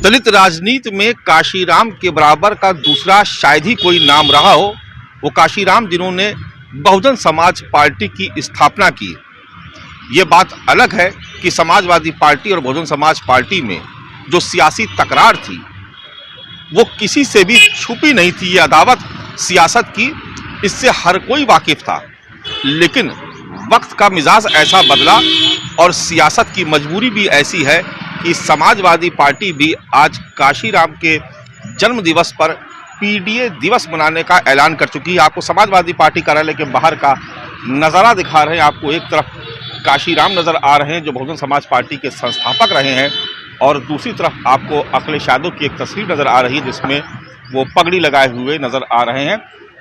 दलित राजनीति में काशीराम के बराबर का दूसरा शायद ही कोई नाम रहा हो। वो काशीराम जिन्होंने बहुजन समाज पार्टी की स्थापना की। ये बात अलग है कि समाजवादी पार्टी और बहुजन समाज पार्टी में जो सियासी तकरार थी वो किसी से भी छुपी नहीं थी। ये अदावत सियासत की, इससे हर कोई वाकिफ था। लेकिन वक्त का मिजाज ऐसा बदला और सियासत की मजबूरी भी ऐसी है कि समाजवादी पार्टी भी आज काशीराम के जन्म दिवस पर पीडीए दिवस मनाने का ऐलान कर चुकी है। आपको समाजवादी पार्टी कार्यालय के बाहर का नज़ारा दिखा रहे हैं। आपको एक तरफ काशीराम नज़र आ रहे हैं जो बहुजन समाज पार्टी के संस्थापक रहे हैं, और दूसरी तरफ आपको अखिलेश यादव की एक तस्वीर नज़र आ रही है जिसमें वो पगड़ी लगाए हुए नज़र आ रहे हैं।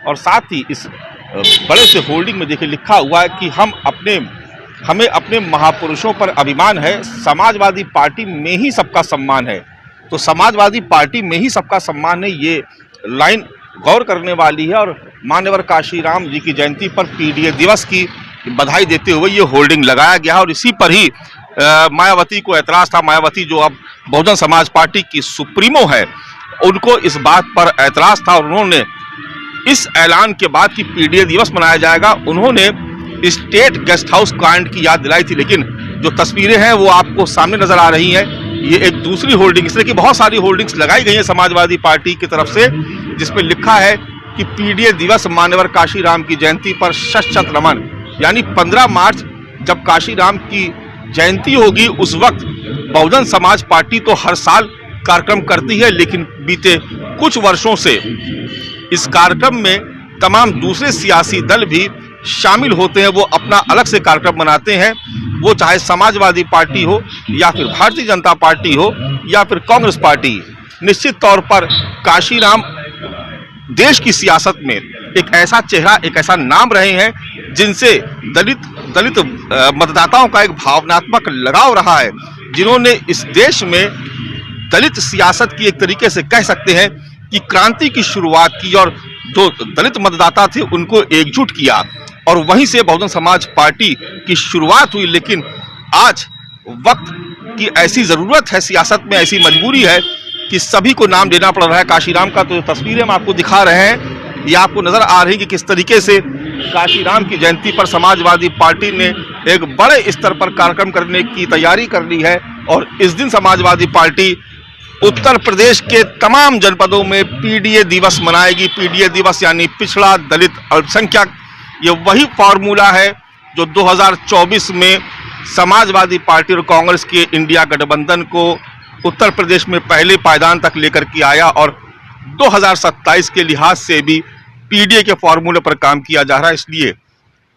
और साथ ही इस बड़े से होल्डिंग में देखिए लिखा हुआ है कि हमें अपने महापुरुषों पर अभिमान है, समाजवादी पार्टी में ही सबका सम्मान है। तो समाजवादी पार्टी में ही सबका सम्मान है, ये लाइन गौर करने वाली है। और मान्यवर काशीराम जी की जयंती पर पीडीए दिवस की बधाई देते हुए ये होल्डिंग लगाया गया। और इसी पर ही मायावती को ऐतराज़ था। मायावती जो अब बहुजन समाज पार्टी की सुप्रीमो है, उनको इस बात पर ऐतराज़ था और उन्होंने इस ऐलान के बाद कि पीडीए दिवस मनाया जाएगा, उन्होंने स्टेट गेस्ट हाउस कांड की याद दिलाई थी। लेकिन जो तस्वीरें हैं वो आपको सामने नजर आ रही हैं, ये एक दूसरी होल्डिंग, इस तरह की बहुत सारी होल्डिंग्स लगाई गई हैं समाजवादी पार्टी की तरफ से, जिसमें लिखा है कि पीडीए दिवस मान्यवर काशीराम की जयंती पर शत नमन। यानी 15 मार्च जब काशीराम की जयंती होगी उस वक्त बहुजन समाज पार्टी तो हर साल कार्यक्रम करती है, लेकिन बीते कुछ वर्षों से इस कार्यक्रम में तमाम दूसरे सियासी दल भी शामिल होते हैं। वो अपना अलग से कार्यक्रम मनाते हैं, वो चाहे समाजवादी पार्टी हो या फिर भारतीय जनता पार्टी हो या फिर कांग्रेस पार्टी। निश्चित तौर पर काशीराम देश की सियासत में एक ऐसा चेहरा, एक ऐसा नाम रहे हैं जिनसे दलित मतदाताओं का एक भावनात्मक लगाव रहा है, जिन्होंने इस देश में दलित सियासत की एक तरीके से कह सकते हैं कि क्रांति की शुरुआत की और जो दलित मतदाता थे उनको एकजुट किया, और वहीं से बहुजन समाज पार्टी की शुरुआत हुई। लेकिन आज वक्त की ऐसी ज़रूरत है, सियासत में ऐसी मजबूरी है कि सभी को नाम देना पड़ रहा है काशीराम का। तो तस्वीरें हम आपको दिखा रहे हैं, ये आपको नज़र आ रही है कि किस तरीके से काशीराम की जयंती पर समाजवादी पार्टी ने एक बड़े स्तर पर कार्यक्रम करने की तैयारी कर ली है। और इस दिन समाजवादी पार्टी उत्तर प्रदेश के तमाम जनपदों में पीडीए दिवस मनाएगी। पीडीए दिवस यानी पिछड़ा दलित अल्पसंख्यक, ये वही फॉर्मूला है जो 2024 में समाजवादी पार्टी और कांग्रेस के इंडिया गठबंधन को उत्तर प्रदेश में पहले पायदान तक लेकर के आया, और 2027 के लिहाज से भी पीडीए के फॉर्मूले पर काम किया जा रहा है। इसलिए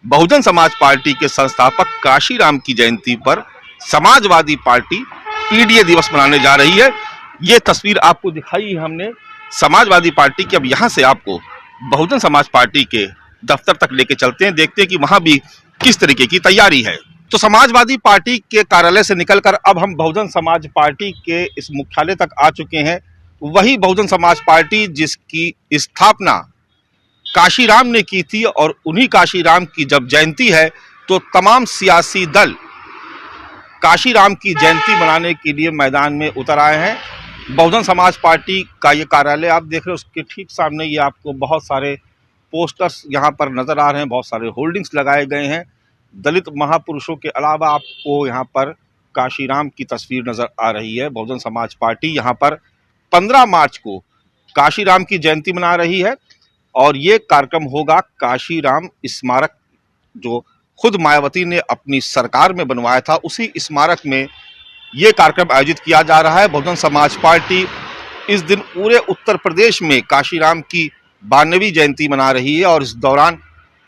बहुजन समाज पार्टी के संस्थापक काशीराम की जयंती पर समाजवादी पार्टी पीडीए दिवस मनाने जा रही है। ये तस्वीर आपको दिखाई हमने समाजवादी पार्टी की। अब यहाँ से आपको बहुजन समाज पार्टी के दफ्तर तक लेके चलते हैं, देखते हैं कि वहां भी किस तरीके की तैयारी है। तो समाजवादी पार्टी के कार्यालय से निकलकर अब हम बहुजन समाज पार्टी के इस मुख्यालय तक आ चुके हैं। वही बहुजन समाज पार्टी जिसकी स्थापना काशीराम ने की थी, और उन्हीं काशीराम की जब जयंती है तो तमाम सियासी दल काशीराम की जयंती मनाने के लिए मैदान में उतर आए हैं। बहुजन समाज पार्टी का ये कार्यालय आप देख रहे हैं, उसके ठीक सामने ये आपको बहुत सारे पोस्टर्स यहाँ पर नज़र आ रहे हैं, बहुत सारे होल्डिंग्स लगाए गए हैं। दलित महापुरुषों के अलावा आपको यहाँ पर काशीराम की तस्वीर नज़र आ रही है। बहुजन समाज पार्टी यहाँ पर 15 मार्च को काशीराम की जयंती मना रही है, और ये कार्यक्रम होगा काशीराम स्मारक, जो खुद मायावती ने अपनी सरकार में बनवाया था, उसी स्मारक में ये कार्यक्रम आयोजित किया जा रहा है। बहुजन समाज पार्टी इस दिन पूरे उत्तर प्रदेश में काशीराम की 92वीं जयंती मना रही है, और इस दौरान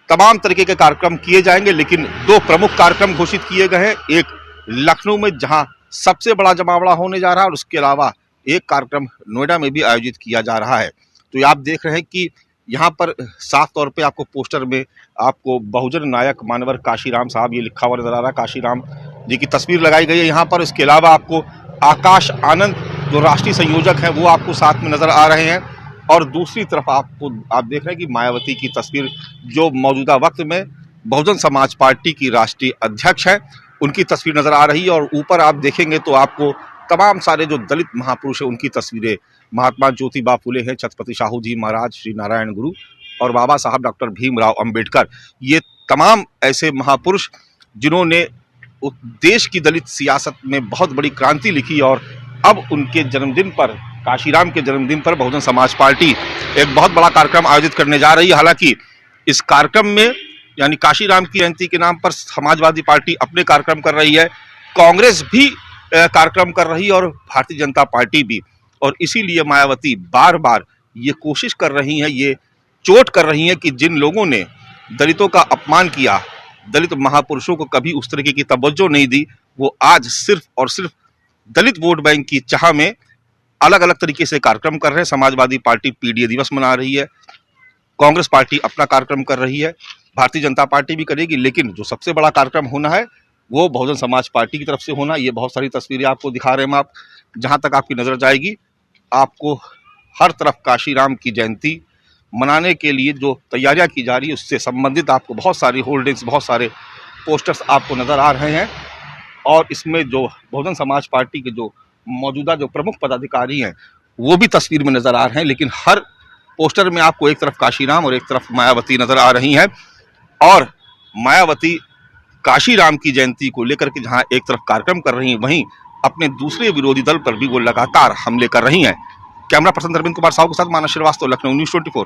तमाम तरीके के कार्यक्रम किए जाएंगे। लेकिन 2 प्रमुख कार्यक्रम घोषित किए गए हैं, एक लखनऊ में जहां सबसे बड़ा जमावड़ा होने जा रहा है, और उसके अलावा एक कार्यक्रम नोएडा में भी आयोजित किया जा रहा है। तो ये आप देख रहे हैं कि यहाँ पर साफ तौर पे आपको पोस्टर में आपको बहुजन नायक मान्यवर काशीराम साहब ये लिखा हुआ नजर आ रहा है, काशीराम जी की तस्वीर लगाई गई है यहाँ पर। इसके अलावा आपको आकाश आनंद जो राष्ट्रीय संयोजक हैं वो आपको साथ में नजर आ रहे हैं, और दूसरी तरफ आप देख रहे हैं कि मायावती की तस्वीर जो मौजूदा वक्त में बहुजन समाज पार्टी की राष्ट्रीय अध्यक्ष है, उनकी तस्वीर नजर आ रही है। और ऊपर आप देखेंगे तो आपको तमाम सारे जो दलित महापुरुष हैं उनकी तस्वीरें, महात्मा ज्योतिबा फुले हैं, छत्रपति शाहू जी महाराज, श्री नारायण गुरु और बाबा साहब डॉक्टर भीमराव अंबेडकर, ये तमाम ऐसे महापुरुष जिन्होंने देश की दलित सियासत में बहुत बड़ी क्रांति लिखी। और अब उनके जन्मदिन पर, काशीराम के जन्मदिन पर बहुजन समाज पार्टी एक बहुत बड़ा कार्यक्रम आयोजित करने जा रही है। हालांकि इस कार्यक्रम में यानी काशीराम की जयंती के नाम पर समाजवादी पार्टी अपने कार्यक्रम कर रही है, कांग्रेस भी कार्यक्रम कर रही है और भारतीय जनता पार्टी भी। और इसीलिए मायावती बार बार ये कोशिश कर रही हैं, ये चोट कर रही हैं कि जिन लोगों ने दलितों का अपमान किया, दलित महापुरुषों को कभी उस तरीके की तवज्जो नहीं दी, वो आज सिर्फ और सिर्फ दलित वोट बैंक की चाह में अलग अलग तरीके से कार्यक्रम कर रहे हैं। समाजवादी पार्टी पीडीए दिवस मना रही है, कांग्रेस पार्टी अपना कार्यक्रम कर रही है, भारतीय जनता पार्टी भी करेगी, लेकिन जो सबसे बड़ा कार्यक्रम होना है वो बहुजन समाज पार्टी की तरफ से होना। ये बहुत सारी तस्वीरें आपको दिखा रहे हैं आप, जहां तक आपकी नजर जाएगी आपको हर तरफ काशीराम की जयंती मनाने के लिए जो तैयारियां की जा रही है उससे संबंधित आपको बहुत सारी होल्डिंग्स, बहुत सारे पोस्टर्स आपको नजर आ रहे हैं। और इसमें जो बहुजन समाज पार्टी के जो मौजूदा जो प्रमुख पदाधिकारी हैं वो भी तस्वीर में नजर आ रहे हैं, लेकिन हर पोस्टर में आपको एक तरफ काशीराम और एक तरफ मायावती नजर आ रही हैं। और मायावती काशीराम की जयंती को लेकर के जहां एक तरफ कार्यक्रम कर रही हैं, वहीं अपने दूसरे विरोधी दल पर भी वो लगातार हमले कर रही हैं। कैमरा पर्सन अरविंद कुमार साहू के साथ मानस श्रीवास्तव, लखनऊ न्यूज़ 24।